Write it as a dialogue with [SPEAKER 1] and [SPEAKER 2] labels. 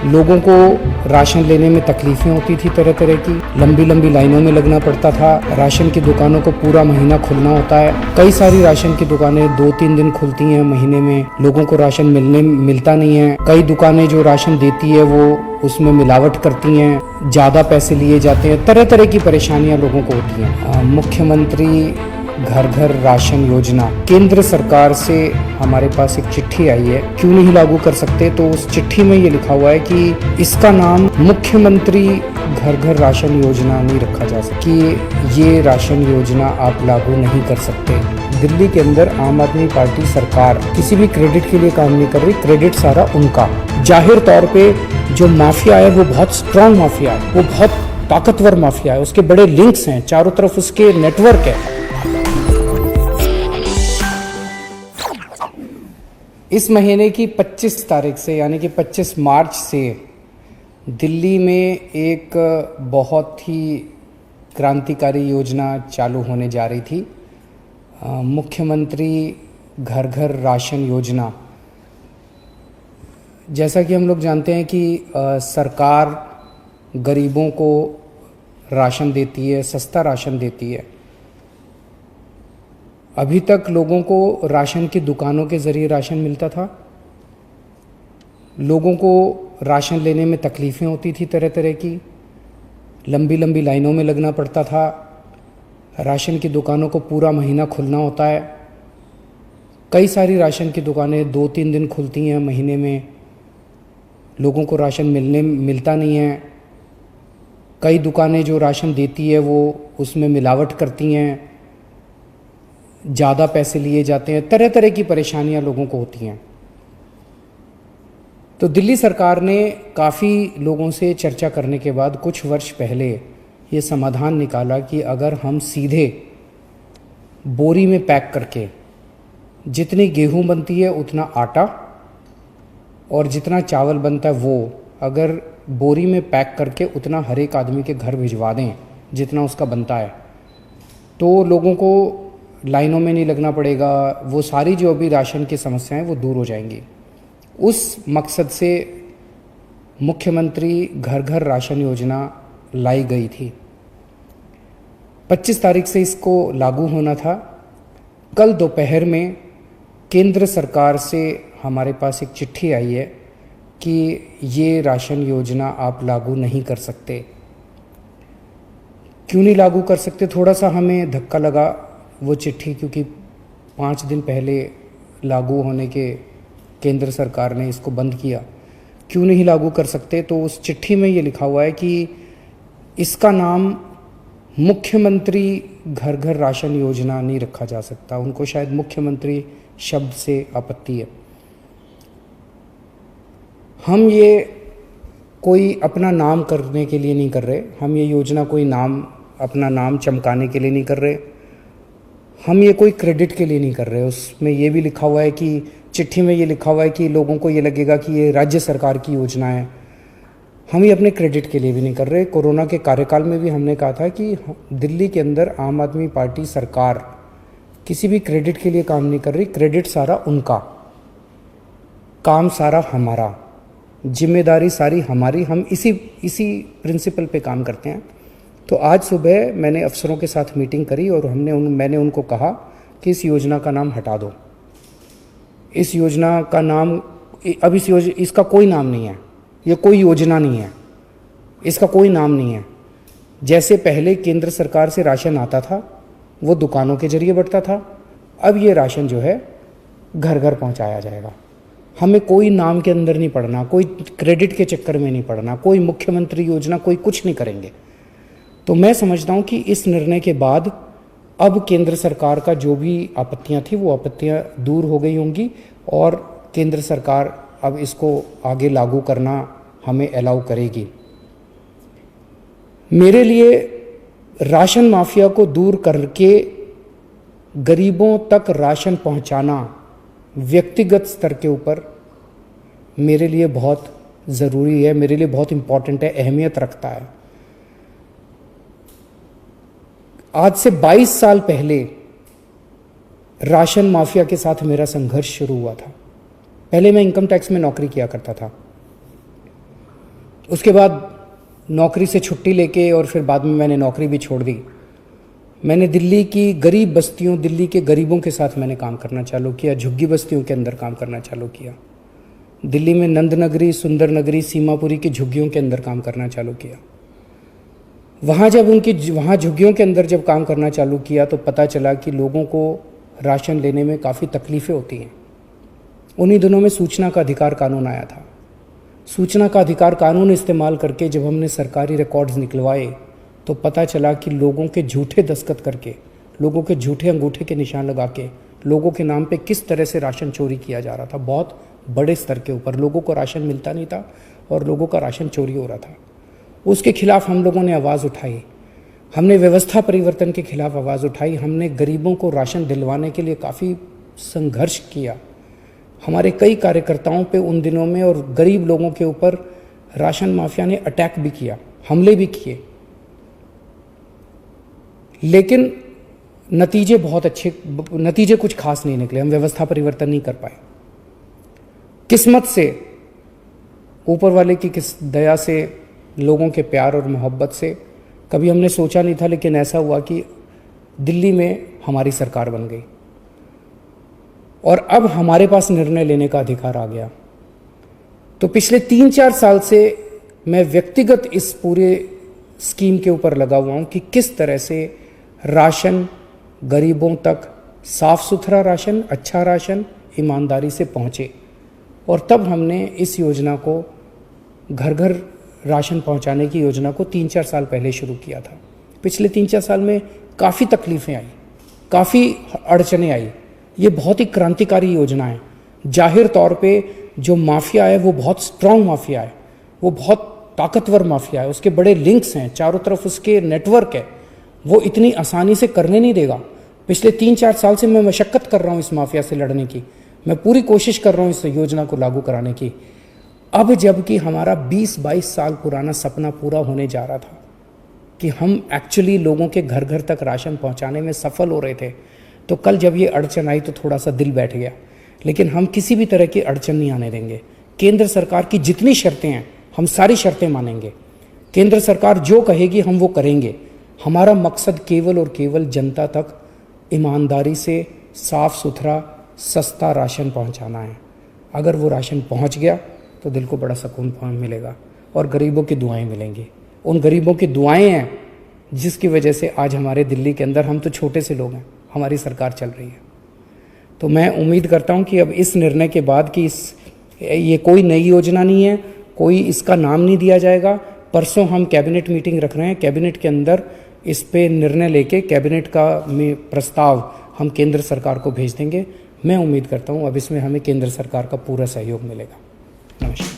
[SPEAKER 1] लोगों को राशन लेने में तकलीफ़ें होती थी, तरह तरह की लंबी लंबी लाइनों में लगना पड़ता था। राशन की दुकानों को पूरा महीना खुलना होता है। कई सारी राशन की दुकानें 2-3 दिन खुलती हैं महीने में, लोगों को राशन मिलता नहीं है। कई दुकानें जो राशन देती है वो उसमें मिलावट करती हैं, ज़्यादा पैसे लिए जाते हैं, तरह तरह की परेशानियां लोगों को होती हैं। मुख्यमंत्री घर घर राशन योजना, केंद्र सरकार से हमारे पास एक चिट्ठी आई है, क्यों नहीं लागू कर सकते? तो उस चिट्ठी में ये लिखा हुआ है कि इसका नाम मुख्यमंत्री घर घर राशन योजना नहीं रखा जा सकता, कि ये राशन योजना आप लागू नहीं कर सकते। दिल्ली के अंदर आम आदमी पार्टी सरकार किसी भी क्रेडिट के लिए काम नहीं कर रही, क्रेडिट सारा उनका। जाहिर तौर पे जो माफिया है वो बहुत स्ट्रांग माफिया है, वो बहुत ताकतवर माफिया है, उसके बड़े लिंक्स हैं, चारों तरफ उसके नेटवर्क है। इस महीने की 25 तारीख से यानी कि 25 मार्च से दिल्ली में एक बहुत ही क्रांतिकारी योजना चालू होने जा रही थी, मुख्यमंत्री घर घर राशन योजना। जैसा कि हम लोग जानते हैं कि सरकार गरीबों को राशन देती है, सस्ता राशन देती है। अभी तक लोगों को राशन की दुकानों के ज़रिए राशन मिलता था, लोगों को राशन लेने में तकलीफ़ें होती थी, तरह तरह की लंबी लंबी लाइनों में लगना पड़ता था। राशन की दुकानों को पूरा महीना खुलना होता है। कई सारी राशन की दुकानें 2-3 दिन खुलती हैं महीने में, लोगों को राशन मिलता नहीं है। कई दुकानें जो राशन देती है वो उसमें मिलावट करती हैं, ज़्यादा पैसे लिए जाते हैं, तरह तरह की परेशानियां लोगों को होती हैं। तो दिल्ली सरकार ने काफ़ी लोगों से चर्चा करने के बाद कुछ वर्ष पहले ये समाधान निकाला कि अगर हम सीधे बोरी में पैक करके जितनी गेहूं बनती है उतना आटा और जितना चावल बनता है वो अगर बोरी में पैक करके उतना हर एक आदमी के घर भिजवा दें जितना उसका बनता है, तो लोगों को लाइनों में नहीं लगना पड़ेगा, वो सारी जो अभी राशन की समस्याएं वो दूर हो जाएंगी। उस मकसद से मुख्यमंत्री घर घर राशन योजना लाई गई थी। 25 तारीख से इसको लागू होना था। कल दोपहर में केंद्र सरकार से हमारे पास एक चिट्ठी आई है कि ये राशन योजना आप लागू नहीं कर सकते। क्यों नहीं लागू कर सकते? थोड़ा सा हमें धक्का लगा वो चिट्ठी, क्योंकि 5 दिन पहले लागू होने के केंद्र सरकार ने इसको बंद किया। क्यों नहीं लागू कर सकते? तो उस चिट्ठी में ये लिखा हुआ है कि इसका नाम मुख्यमंत्री घर घर राशन योजना नहीं रखा जा सकता। उनको शायद मुख्यमंत्री शब्द से आपत्ति है। हम ये कोई अपना नाम करने के लिए नहीं कर रहे, हम ये योजना कोई अपना नाम चमकाने के लिए नहीं कर रहे, हम ये कोई क्रेडिट के लिए नहीं कर रहे। उसमें ये भी लिखा हुआ है कि चिट्ठी में ये लिखा हुआ है कि लोगों को ये लगेगा कि ये राज्य सरकार की योजना है। हम ये अपने क्रेडिट के लिए भी नहीं कर रहे। कोरोना के कार्यकाल में भी हमने कहा था कि दिल्ली के अंदर आम आदमी पार्टी सरकार किसी भी क्रेडिट के लिए काम नहीं कर रही, क्रेडिट सारा उनका, काम सारा हमारा, जिम्मेदारी सारी हमारी। हम इसी प्रिंसिपल पे काम करते हैं। तो आज सुबह मैंने अफसरों के साथ मीटिंग करी और मैंने उनको कहा कि इस योजना का नाम हटा दो। इस योजना का नाम अब इसका कोई नाम नहीं है, ये कोई योजना नहीं है, इसका कोई नाम नहीं है। जैसे पहले केंद्र सरकार से राशन आता था वो दुकानों के जरिए बढ़ता था, अब ये राशन जो है घर घर पहुंचाया जाएगा। हमें कोई नाम के अंदर नहीं पड़ना, कोई क्रेडिट के चक्कर में नहीं पड़ना, कोई मुख्यमंत्री योजना, कोई कुछ नहीं करेंगे। तो मैं समझता हूँ कि इस निर्णय के बाद अब केंद्र सरकार का जो भी आपत्तियाँ थी वो आपत्तियाँ दूर हो गई होंगी और केंद्र सरकार अब इसको आगे लागू करना हमें अलाउ करेगी। मेरे लिए राशन माफिया को दूर करके गरीबों तक राशन पहुंचाना व्यक्तिगत स्तर के ऊपर मेरे लिए बहुत ज़रूरी है, मेरे लिए बहुत इम्पॉर्टेंट है, अहमियत रखता है। आज से 22 साल पहले राशन माफिया के साथ मेरा संघर्ष शुरू हुआ था। पहले मैं इनकम टैक्स में नौकरी किया करता था। उसके बाद नौकरी से छुट्टी लेके और फिर बाद में मैंने नौकरी भी छोड़ दी। मैंने दिल्ली की गरीब बस्तियों, दिल्ली के गरीबों के साथ मैंने काम करना चालू किया, झुग्गी बस्तियों के अंदर काम करना चालू किया। दिल्ली में नंद नगरी, सुंदर नगरी, सीमापुरी की झुग्गियों के अंदर काम करना चालू किया। वहाँ झुग्गियों के अंदर जब काम करना चालू किया तो पता चला कि लोगों को राशन लेने में काफ़ी तकलीफ़ें होती हैं। उन्हीं दिनों में सूचना का अधिकार कानून आया था। सूचना का अधिकार कानून इस्तेमाल करके जब हमने सरकारी रिकॉर्ड्स निकलवाए तो पता चला कि लोगों के झूठे दस्तखत करके, लोगों के झूठे अंगूठे के निशान लगा के लोगों के नाम पे किस तरह से राशन चोरी किया जा रहा था। बहुत बड़े स्तर के ऊपर लोगों को राशन मिलता नहीं था और लोगों का राशन चोरी हो रहा था। उसके खिलाफ हम लोगों ने आवाज़ उठाई। हमने व्यवस्था परिवर्तन के खिलाफ आवाज़ उठाई। हमने गरीबों को राशन दिलवाने के लिए काफ़ी संघर्ष किया। हमारे कई कार्यकर्ताओं पे उन दिनों में और गरीब लोगों के ऊपर राशन माफिया ने अटैक भी किया, हमले भी किए, लेकिन नतीजे कुछ खास नहीं निकले। हम व्यवस्था परिवर्तन नहीं कर पाए। किस्मत से, ऊपर वाले की दया से, लोगों के प्यार और मोहब्बत से कभी हमने सोचा नहीं था, लेकिन ऐसा हुआ कि दिल्ली में हमारी सरकार बन गई और अब हमारे पास निर्णय लेने का अधिकार आ गया। तो पिछले 3-4 साल से मैं व्यक्तिगत इस पूरे स्कीम के ऊपर लगा हुआ हूँ कि किस तरह से राशन गरीबों तक, साफ सुथरा राशन, अच्छा राशन ईमानदारी से पहुँचे। और तब हमने इस योजना को, घर घर राशन पहुँचाने की योजना को 3-4 साल पहले शुरू किया था। पिछले 3-4 साल में काफ़ी तकलीफ़ें आई, काफ़ी अड़चनें आई। ये बहुत ही क्रांतिकारी योजना है। जाहिर तौर पे जो माफिया है वो बहुत स्ट्रांग माफिया है, वो बहुत ताकतवर माफिया है, उसके बड़े लिंक्स हैं, चारों तरफ उसके नेटवर्क है, वो इतनी आसानी से करने नहीं देगा। पिछले 3-4 साल से मैं मशक्क़त कर रहा हूँ इस माफिया से लड़ने की, मैं पूरी कोशिश कर रहा हूँ इस योजना को लागू कराने की। अब जबकि हमारा 20-22 साल पुराना सपना पूरा होने जा रहा था कि हम एक्चुअली लोगों के घर घर तक राशन पहुँचाने में सफल हो रहे थे, तो कल जब ये अड़चन आई तो थोड़ा सा दिल बैठ गया। लेकिन हम किसी भी तरह की अड़चन नहीं आने देंगे। केंद्र सरकार की जितनी शर्तें हैं हम सारी शर्तें मानेंगे। केंद्र सरकार जो कहेगी हम वो करेंगे। हमारा मकसद केवल और केवल जनता तक ईमानदारी से साफ सुथरा सस्ता राशन पहुंचाना है। अगर वो राशन पहुंच गया तो दिल को बड़ा सुकून मिलेगा और गरीबों की दुआएं मिलेंगी। उन गरीबों की दुआएं हैं जिसकी वजह से आज हमारे दिल्ली के अंदर, हम तो छोटे से लोग हैं, हमारी सरकार चल रही है। तो मैं उम्मीद करता हूं कि अब इस निर्णय के बाद कि ये कोई नई योजना नहीं है, कोई इसका नाम नहीं दिया जाएगा। परसों हम कैबिनेट मीटिंग रख रहे हैं, कैबिनेट के अंदर इस पे निर्णय लेके कैबिनेट का प्रस्ताव हम केंद्र सरकार को भेज देंगे। मैं उम्मीद करता हूं अब इसमें हमें केंद्र सरकार का पूरा सहयोग मिलेगा। नमस्कार।